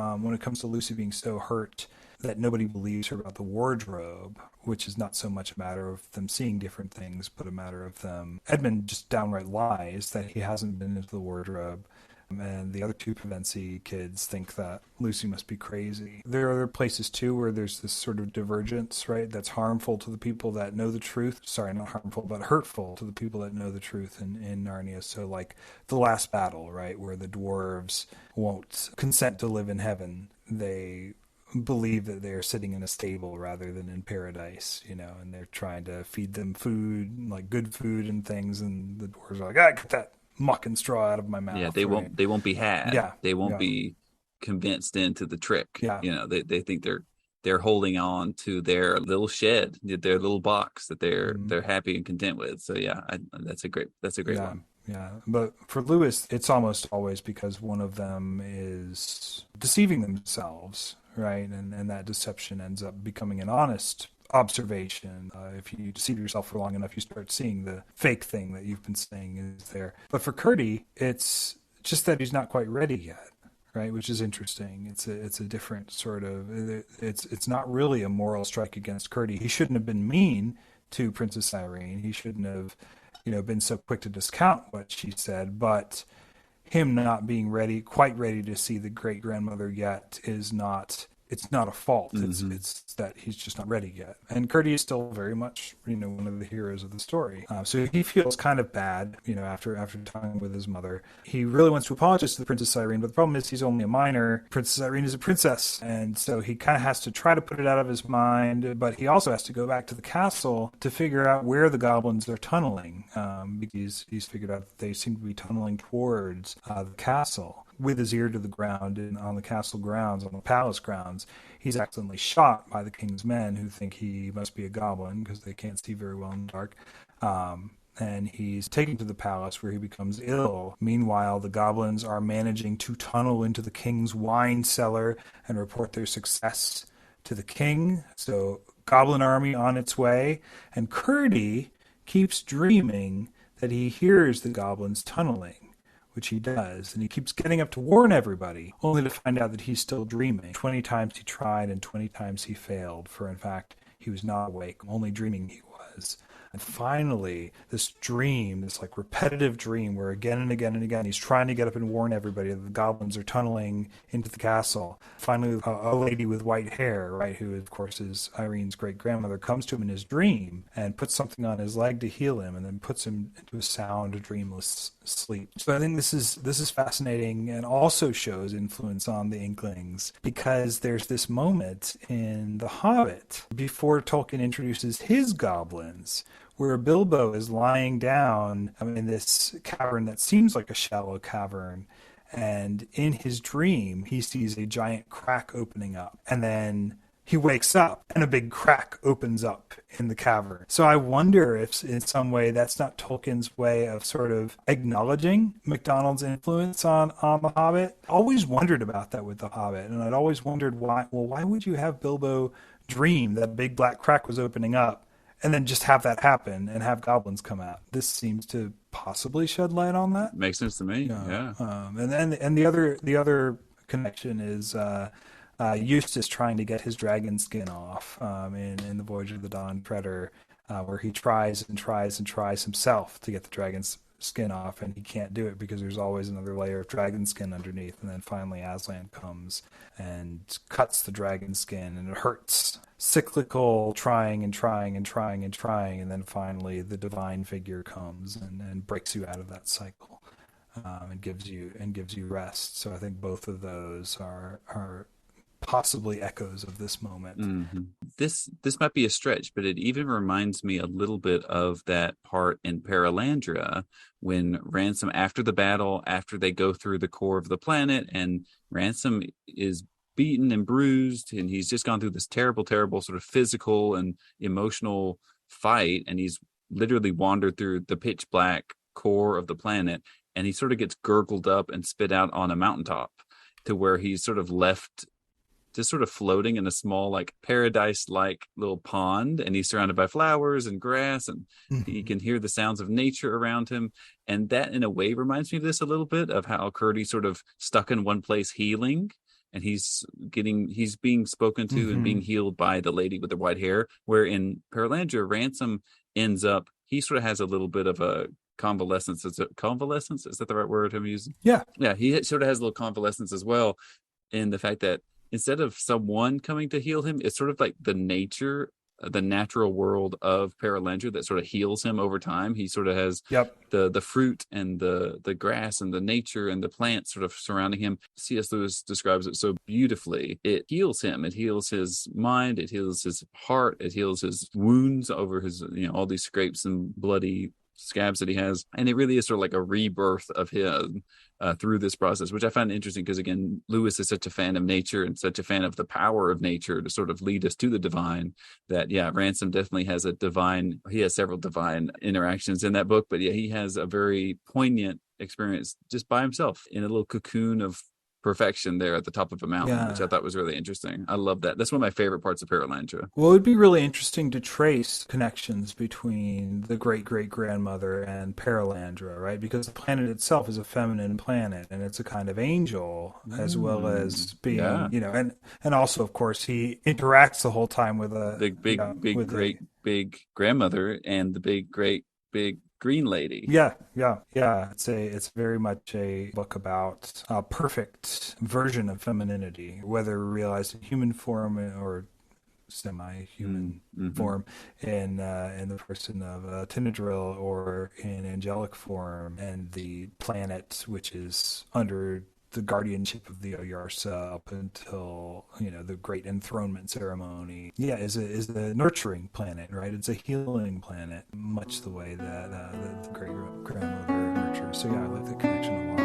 Lucy being so hurt that nobody believes her about the wardrobe, which is not so much a matter of them seeing different things, but a matter of them, Edmund just downright lies that he hasn't been into the wardrobe. And the other two Pevensie kids think that Lucy must be crazy. There are other places, too, where there's this sort of divergence, right, that's harmful to the people that know the truth. Sorry, not harmful, but hurtful to the people that know the truth in Narnia. So, The Last Battle, right, where the dwarves won't consent to live in heaven. They believe that they're sitting in a stable rather than in paradise, and they're trying to feed them food, good food and things, and the dwarves are like, get that muck and straw out of my mouth. Yeah, they won't be had. Yeah, they won't be convinced into the trick. Yeah, they think they're holding on to their little shed, their little box that they're happy and content with. So that's a great one. Yeah, but for Lewis, it's almost always because one of them is deceiving themselves, right? And that deception ends up becoming an honest observation. If you deceive yourself for long enough, you start seeing the fake thing that you've been saying is there. But for Curdy, it's just that he's not quite ready yet, right? Which is interesting. It's a different sort of. It's not really a moral strike against Curdy. He shouldn't have been mean to Princess Irene. He shouldn't have, been so quick to discount what she said. But him not being quite ready to see the great grandmother yet is not. It's not a fault. It's that he's just not ready yet. And Curdy is still very much, one of the heroes of the story. So he feels kind of bad, after talking with his mother. He really wants to apologize to the Princess Irene, but the problem is he's only a minor. Princess Irene is a princess, and so he kind of has to try to put it out of his mind. But he also has to go back to the castle to figure out where the goblins are tunneling, because he's figured out that they seem to be tunneling towards the castle. With his ear to the ground on the castle grounds, on the palace grounds, he's accidentally shot by the king's men, who think he must be a goblin because they can't see very well in the dark. And he's taken to the palace, where he becomes ill. Meanwhile, the goblins are managing to tunnel into the king's wine cellar and report their success to the king. So, goblin army on its way. And Curdy keeps dreaming that he hears the goblins tunneling, which he does, and he keeps getting up to warn everybody, only to find out that he's still dreaming. 20 times he tried and 20 times he failed, for in fact, he was not awake, only dreaming he was. And finally, this dream, this like repetitive dream where again and again and again, he's trying to get up and warn everybody that the goblins are tunneling into the castle. Finally, a lady with white hair, right, who of course is Irene's great-grandmother, comes to him in his dream and puts something on his leg to heal him and then puts him into a sound, dreamless sleep. So I think this is fascinating and also shows influence on the Inklings, because there's this moment in The Hobbit before Tolkien introduces his goblins, where Bilbo is lying down in this cavern that seems like a shallow cavern, and in his dream he sees a giant crack opening up, and then he wakes up and a big crack opens up in the cavern. So I wonder if in some way that's not Tolkien's way of sort of acknowledging MacDonald's influence on The Hobbit. I always wondered about that with The Hobbit, and I'd always wondered why would you have Bilbo dream that a big black crack was opening up and then just have that happen and have goblins come out? This seems to possibly shed light on that. Makes sense to me. Yeah. And the other connection is Eustace trying to get his dragon skin off in the Voyage of the Dawn Treader, where he tries and tries and tries himself to get the dragon's skin off, and he can't do it because there's always another layer of dragon skin underneath. And then finally Aslan comes and cuts the dragon skin, and it hurts. Cyclical trying and trying and trying and trying, and then finally the divine figure comes and breaks you out of that cycle, and gives you rest. So I think both of those are possibly echoes of this moment. Mm-hmm. This might be a stretch, but it even reminds me a little bit of that part in Paralandria when Ransom, after the battle, after they go through the core of the planet, and Ransom is beaten and bruised, and he's just gone through this terrible sort of physical and emotional fight, and he's literally wandered through the pitch black core of the planet, and he sort of gets gurgled up and spit out on a mountaintop, to where he's sort of left just sort of floating in a small, like, paradise-like little pond, and he's surrounded by flowers and grass, and he can hear the sounds of nature around him. And that in a way reminds me of this a little bit, of how Curdy's sort of stuck in one place healing, and he's being spoken to and being healed by the lady with the white hair, where in Paralandria, Ransom ends up, he sort of has a little bit of a convalescence. Is it convalescence? Is that the right word I'm using? Yeah, he sort of has a little convalescence as well, in the fact that instead of someone coming to heal him, it's sort of like the natural world of Paralandria that sort of heals him over time. He sort of has the fruit and the grass and the nature and the plants sort of surrounding him. C.S. Lewis describes it so beautifully. It heals him. It heals his mind. It heals his heart. It heals his wounds over his, all these scrapes and bloody scabs that he has. And it really is sort of like a rebirth of him through this process, which I find interesting because, again, Lewis is such a fan of nature and such a fan of the power of nature to sort of lead us to the divine, that Ransom definitely has he has several divine interactions in that book, but he has a very poignant experience just by himself in a little cocoon of perfection there at the top of a mountain, which I thought was really interesting. I love that. That's one of my favorite parts of Paralandria. Well, it would be really interesting to trace connections between the great-great-grandmother and Paralandria, right? Because the planet itself is a feminine planet, and it's a kind of angel, as well as being, and also, of course, he interacts the whole time with a big grandmother and the big green lady. It's very much a book about a perfect version of femininity, whether realized in human form or semi-human form in the person of Tinadril, or in angelic form, and the planet, which is under the guardianship of the Oyarsa up until the great enthronement ceremony. Is a nurturing planet, right? It's a healing planet, much the way that the great grandmother nurtures. So I like the connection a lot.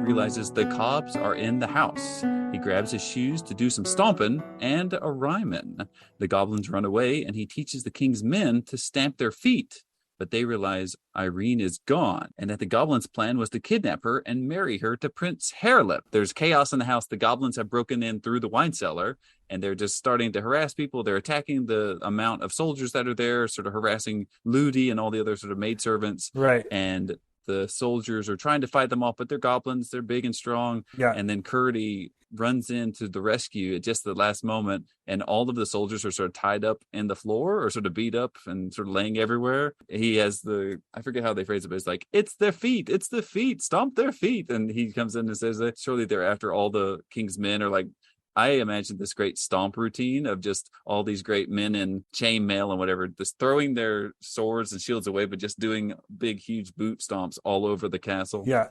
Realizes the Cobbs are in the house. He grabs his shoes to do some stomping and a rhyming. The goblins run away, and he teaches the king's men to stamp their feet. but they realize Irene is gone and that the goblins' plan was to kidnap her and marry her to Prince Harelip. There's chaos in the house. The goblins have broken in through the wine cellar, and they're just starting to harass people. They're attacking the amount of soldiers that are there, sort of harassing Ludi and all the other sort of maidservants. Right. And the soldiers are trying to fight them off, but they're goblins. They're big and strong. Yeah. And then Curdy runs into the rescue at just the last moment, and all of the soldiers are sort of tied up in the floor or sort of beat up and sort of laying everywhere. He has I forget how they phrase it, but it's like, it's their feet, stomp their feet. And he comes in and says that surely they're after all the king's men, are like, I imagine this great stomp routine of just all these great men in chainmail and whatever, just throwing their swords and shields away, but just doing big, huge boot stomps all over the castle. Yeah.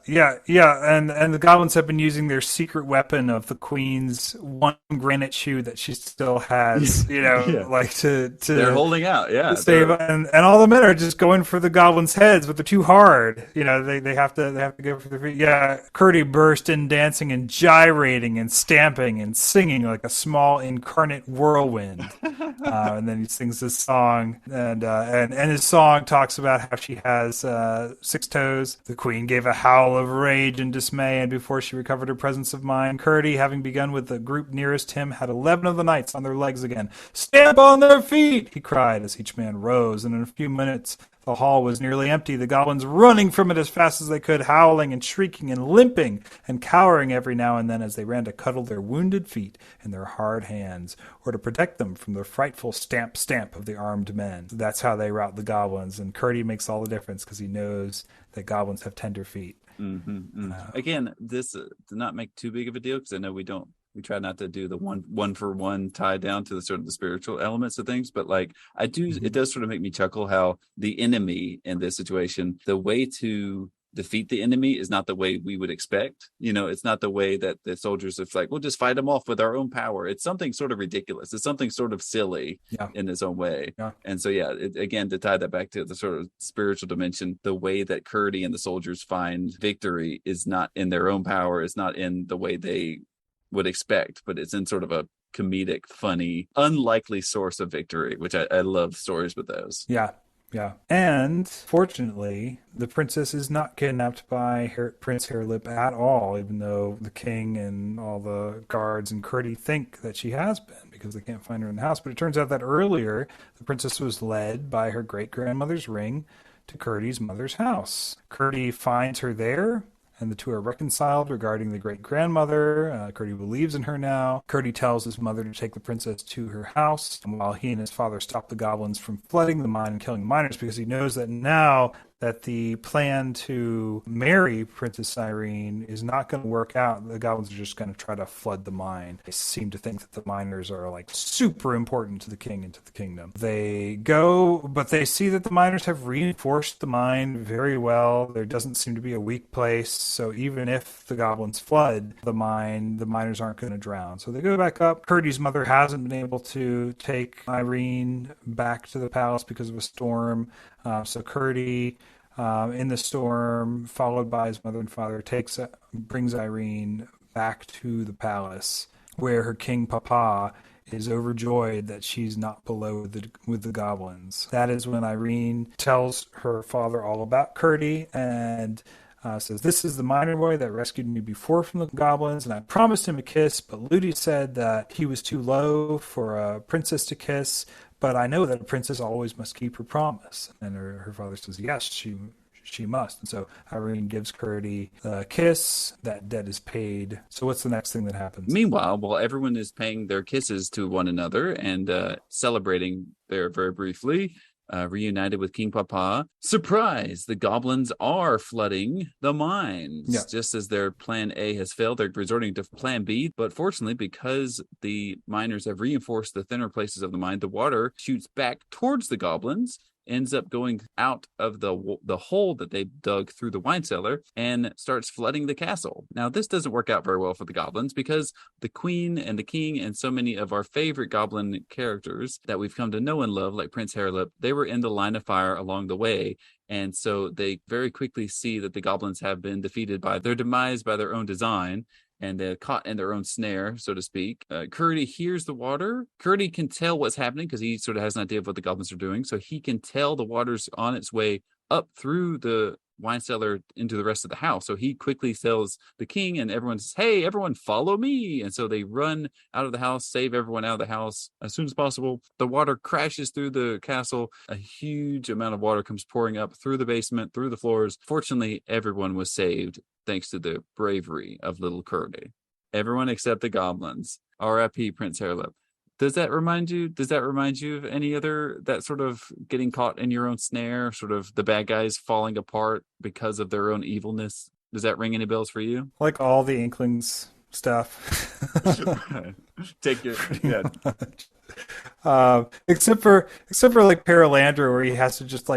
And the goblins have been using their secret weapon of the queen's one granite shoe that she still has, like to they're holding out. Yeah. Save, and all the men are just going for the goblins' heads, but they're too hard. They have to go for their feet. Yeah. Curdy burst in dancing and gyrating and stamping and singing like a small incarnate whirlwind, and then he sings this song, and his song talks about how she has 6 toes. The queen gave a howl of rage and dismay, and before she recovered her presence of mind, Curdy, having begun with the group nearest him, had 11 of the knights on their legs again. "Stamp on their feet!" he cried as each man rose, and in a few minutes the hall was nearly empty, the goblins running from it as fast as they could, howling and shrieking and limping and cowering every now and then as they ran to cuddle their wounded feet in their hard hands, or to protect them from the frightful stamp of the armed men. That's how they rout the goblins, and Curdy makes all the difference because he knows that goblins have tender feet. Again, this to not make too big of a deal, because I know we try not to do the one for one tie down to the sort of the spiritual elements of things, but like it does sort of make me chuckle how the enemy in this situation, the way to defeat the enemy is not the way we would expect. It's not the way that the soldiers are like, we'll just fight them off with our own power. It's something sort of ridiculous. It's something sort of silly in its own way. Yeah. And so, again, to tie that back to the sort of spiritual dimension, the way that Curdy and the soldiers find victory is not in their own power. It's not in the way they would expect, but it's in sort of a comedic, funny, unlikely source of victory, which I love stories with those. Yeah. And fortunately, the princess is not kidnapped by Prince Harelip at all, even though the king and all the guards and Curdy think that she has been because they can't find her in the house. But it turns out that earlier, the princess was led by her great-grandmother's ring to Curdy's mother's house. Curdy finds her there, and the two are reconciled regarding the great-grandmother. Curdy believes in her now. Curdy tells his mother to take the princess to her house, and while he and his father stop the goblins from flooding the mine and killing the miners, because he knows that now that the plan to marry Princess Irene is not going to work out. The goblins are just going to try to flood the mine. They seem to think that the miners are like super important to the king and to the kingdom. They go, but they see that the miners have reinforced the mine very well. There doesn't seem to be a weak place. So even if the goblins flood the mine, the miners aren't going to drown. So they go back up. Curdy's mother hasn't been able to take Irene back to the palace because of a storm. So Curdy, in the storm, followed by his mother and father, brings Irene back to the palace, where her king papa is overjoyed that she's not below with the goblins. That is when Irene tells her father all about Curdy and says, "This is the miner boy that rescued me before from the goblins, and I promised him a kiss, but Ludi said that he was too low for a princess to kiss. But I know that a princess always must keep her promise." And her father says, "Yes, she must." And so Irene gives Curdy a kiss. That debt is paid. So what's the next thing that happens? Meanwhile, while everyone is paying their kisses to one another and celebrating there very briefly, reunited with King Papa, surprise, the goblins are flooding the mines. Yeah. Just as their plan A has failed, they're resorting to plan B. But fortunately, because the miners have reinforced the thinner places of the mine, the water shoots back towards the goblins, ends up going out of the hole that they dug through the wine cellar and starts flooding the castle. Now, this doesn't work out very well for the goblins because the queen and the king and so many of our favorite goblin characters that we've come to know and love, like Prince Harelip, they were in the line of fire along the way. And so they very quickly see that the goblins have been defeated by their demise, by their own design. and they're caught in their own snare, so to speak. Curdy hears the water. Curdy can tell what's happening because he sort of has an idea of what the goblins are doing. So he can tell the water's on its way up through the wine cellar into the rest of the house. So he quickly tells the king, and everyone says, "Hey, everyone, follow me." And so they run out of the house, save everyone out of the house as soon as possible. The water crashes through the castle. A huge amount of water comes pouring up through the basement, through the floors. Fortunately, everyone was saved thanks to the bravery of little Curdy. Everyone except the goblins. R.I.P. Prince Hairlip. Does that remind you of any other, that sort of getting caught in your own snare, sort of the bad guys falling apart because of their own evilness? Does that ring any bells for you? Like all the Inklings stuff. Take your, yeah. Except for like Paralandra, where he has to just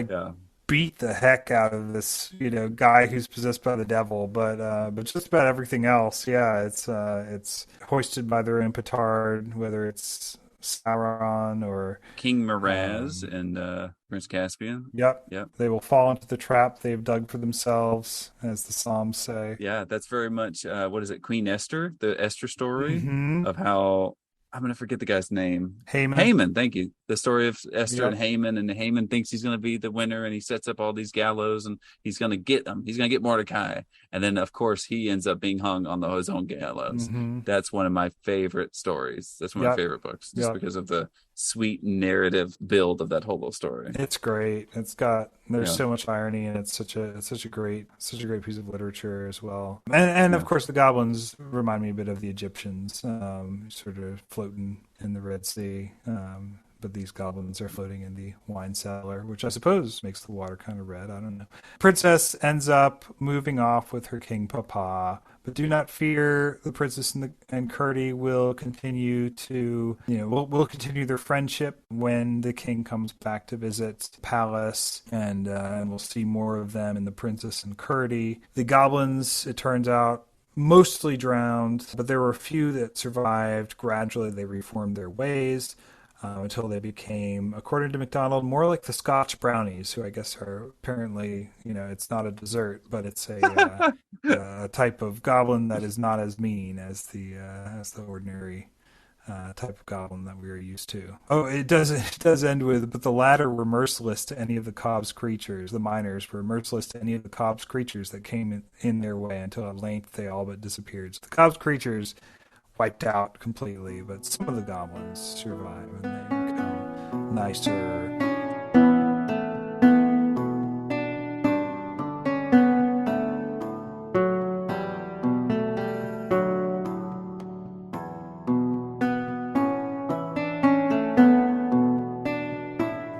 beat the heck out of this, guy who's possessed by the devil. But just about everything else, it's hoisted by their own petard, whether it's Sauron or King Miraz and Prince Caspian. Yep. Yep. They will fall into the trap they've dug for themselves, as the Psalms say. Yeah, that's very much what is it, Queen Esther, the Esther story of how, I'm going to forget the guy's name. Haman, thank you. The story of Esther and Haman thinks he's going to be the winner, and he sets up all these gallows, and he's going to get them. He's going to get Mordecai. And then, of course, he ends up being hung on his own gallows. That's one of my favorite stories. That's one of my favorite books, just because of the sweet narrative build of that whole little story. It's great. There's so much irony, and it's such a great piece of literature as well. And of course, the goblins remind me a bit of the Egyptians, sort of floating in the Red Sea. But these goblins are floating in the wine cellar, which I suppose makes the water kind of red. I don't know. Princess ends up moving off with her king papa, but do not fear. The princess and Curdy will continue to, will continue their friendship when the king comes back to visit the palace, and we'll see more of them in the princess and Curdy. The goblins, it turns out, mostly drowned, but there were a few that survived. Gradually, they reformed their ways. Until they became, according to MacDonald, more like the Scotch brownies, who I guess are apparently, it's not a dessert, but it's a type of goblin that is not as mean as the ordinary type of goblin that we are used to. Oh, it does end with, but the latter were merciless to any of the Cobb's creatures. The miners were merciless to any of the Cobb's creatures that came in their way, until at length they all but disappeared. So the Cobb's creatures wiped out completely, but some of the goblins survive, and they become nicer.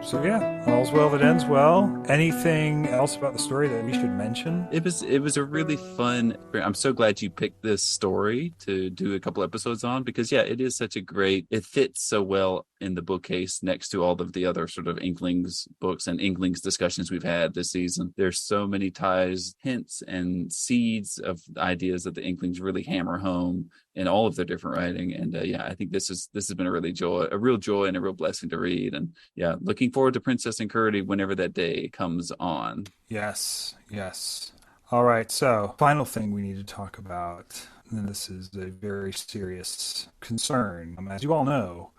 So yeah, all's well that ends well. Anything else about the story that we should mention? It was a really fun. I'm so glad you picked this story to do a couple episodes on, because it is such a great. It fits so well in the bookcase next to all of the other sort of Inklings books and Inklings discussions we've had this season. There's so many ties, hints, and seeds of ideas that the Inklings really hammer home in all of their different writing. And I think this has been a real joy and a real blessing to read. And looking forward to Princess and Curdy whenever that day comes on. Yes. All right, so final thing we need to talk about, and this is a very serious concern. As you all know,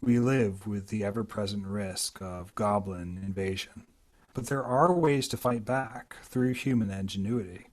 we live with the ever-present risk of goblin invasion. But there are ways to fight back through human ingenuity.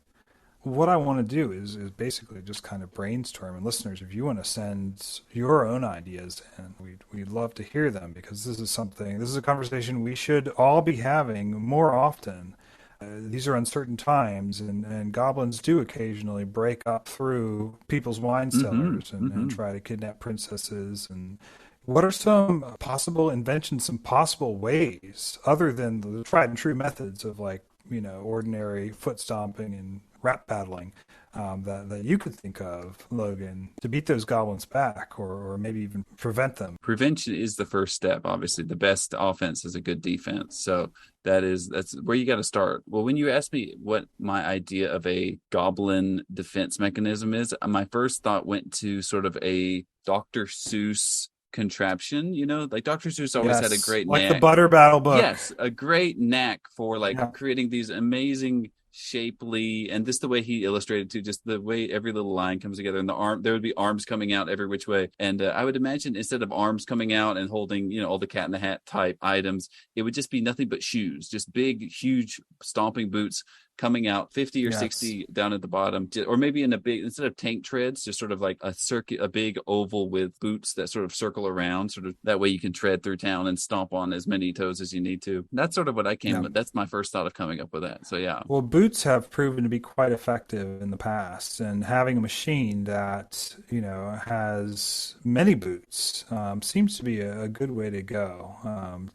What I want to do is basically just kind of brainstorm. And listeners, if you want to send your own ideas in, we'd love to hear them, because this is a conversation we should all be having more often. These are uncertain times, and goblins do occasionally break up through people's wine cellars and try to kidnap princesses. And what are some possible inventions, some possible ways, other than the tried and true methods of ordinary foot stomping and rap battling, that you could think of, Logan, to beat those goblins back, or maybe even prevent them? Prevention is the first step. Obviously, the best offense is a good defense. So that's where you got to start. Well, when you asked me what my idea of a goblin defense mechanism is, my first thought went to sort of a Dr. Seuss contraption. Like Dr. Seuss always had a great knack, like the Butter Battle book. Yes, a great knack for creating these amazing shapely, and just the way he illustrated too, just the way every little line comes together, and there would be arms coming out every which way. And I would imagine instead of arms coming out and holding, all the Cat in the Hat type items, it would just be nothing but shoes, just big, huge stomping boots coming out 50 or 60 down at the bottom, or maybe in a big, instead of tank treads, just sort of like a big oval with boots that sort of circle around, sort of that way you can tread through town and stomp on as many toes as you need to. That's sort of what I came with. That's my first thought of coming up with that. So yeah. Well, boots have proven to be quite effective in the past, and having a machine that, has many boots seems to be a good way to go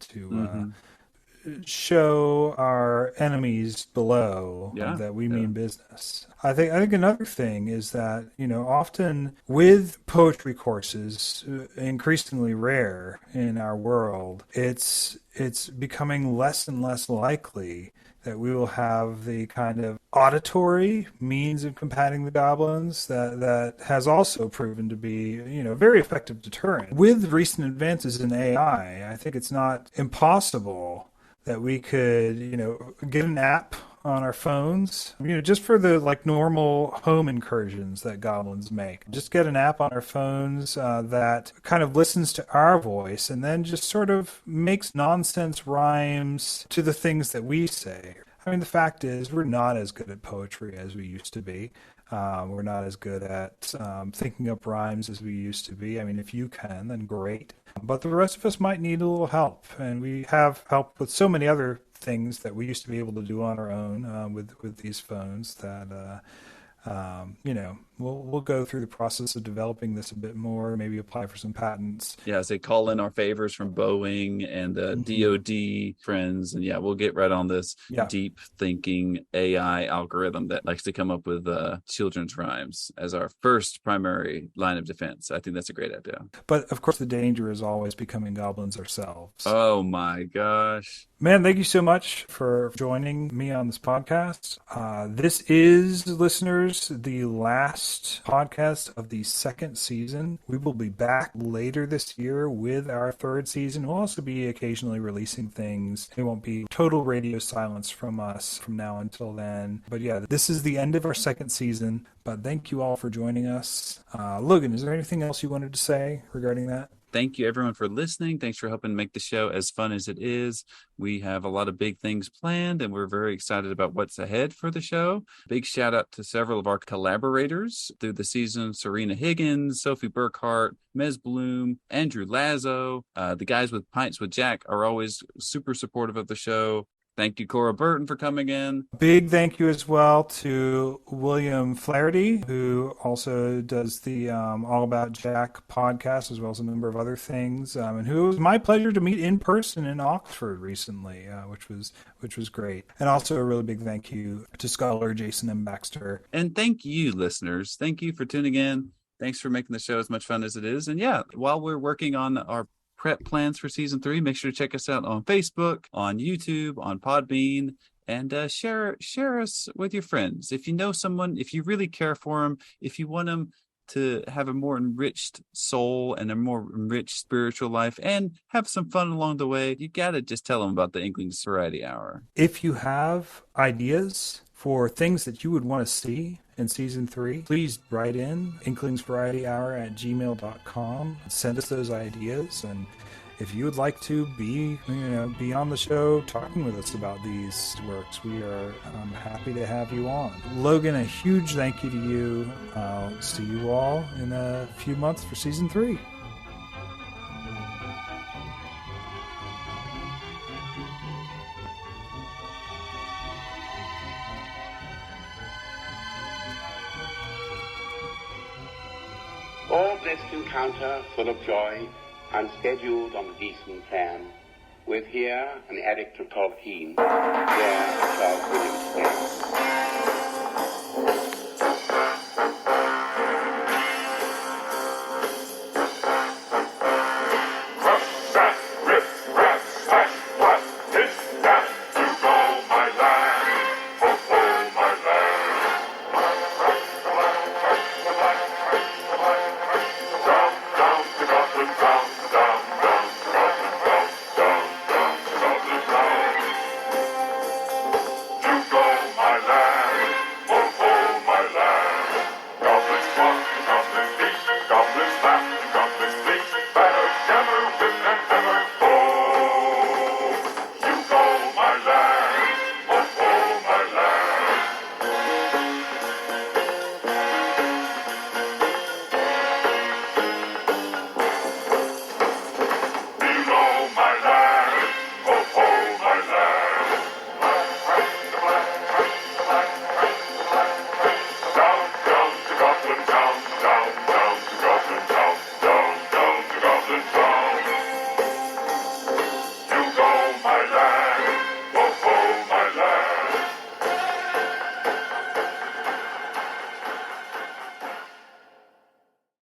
to show our enemies below that we mean business. I think another thing is that, often with poetry courses, increasingly rare in our world, it's becoming less and less likely that we will have the kind of auditory means of combating the goblins that has also proven to be, a very effective deterrent. With recent advances in AI, I think it's not impossible that we could, get an app on our phones, just for the normal home incursions that goblins make. Just get an app on our phones that kind of listens to our voice and then just sort of makes nonsense rhymes to the things that we say. The fact is, we're not as good at poetry as we used to be. We're not as good at thinking up rhymes as we used to be. If you can, then great. But the rest of us might need a little help. And we have help with so many other things that we used to be able to do on our own with these phones that, we'll go through the process of developing this a bit more, maybe apply for some patents. Yeah, as they call in our favors from Boeing and DoD friends. And we'll get right on this deep thinking AI algorithm that likes to come up with children's rhymes as our first primary line of defense. I think that's a great idea. But of course, the danger is always becoming goblins ourselves. Oh my gosh. Man, thank you so much for joining me on this podcast. This is, listeners, the last podcast of the second season. We will be back later this year with our third season. We'll also be occasionally releasing things. It won't be total radio silence from us from now until then. But this is the end of our second season. But thank you all for joining us. Logan, is there anything else you wanted to say regarding that? Thank you, everyone, for listening. Thanks for helping make the show as fun as it is. We have a lot of big things planned, and we're very excited about what's ahead for the show. Big shout out to several of our collaborators through the season: Serena Higgins, Sophie Burkhart, Mez Bloom, Andrew Lazo. The guys with Pints with Jack are always super supportive of the show. Thank you, Cora Burton, for coming in. Big thank you as well to William Flaherty, who also does the All About Jack podcast, as well as a number of other things, and who it was my pleasure to meet in person in Oxford recently, which was great. And also a really big thank you to scholar Jason M. Baxter. And thank you, listeners. Thank you for tuning in. Thanks for making the show as much fun as it is. And while we're working on our prep plans for season 3, make sure to check us out on Facebook, on YouTube, on Podbean, and share us with your friends. If you know someone, if you really care for them, if you want them to have a more enriched soul and a more enriched spiritual life and have some fun along the way, you gotta just tell them about the Inklings Variety Hour. If you have ideas for things that you would want to see in season 3, please write in inklingsvarietyhour@gmail.com. Send us those ideas, and if you would like to be on the show talking with us about these works, we are happy to have you on. Logan, a huge thank you to you. I'll see you all in a few months for season 3. All blessed encounter full of joy, unscheduled on the decent plan, with here an addict of Tolkien, there a Charles Williams fan.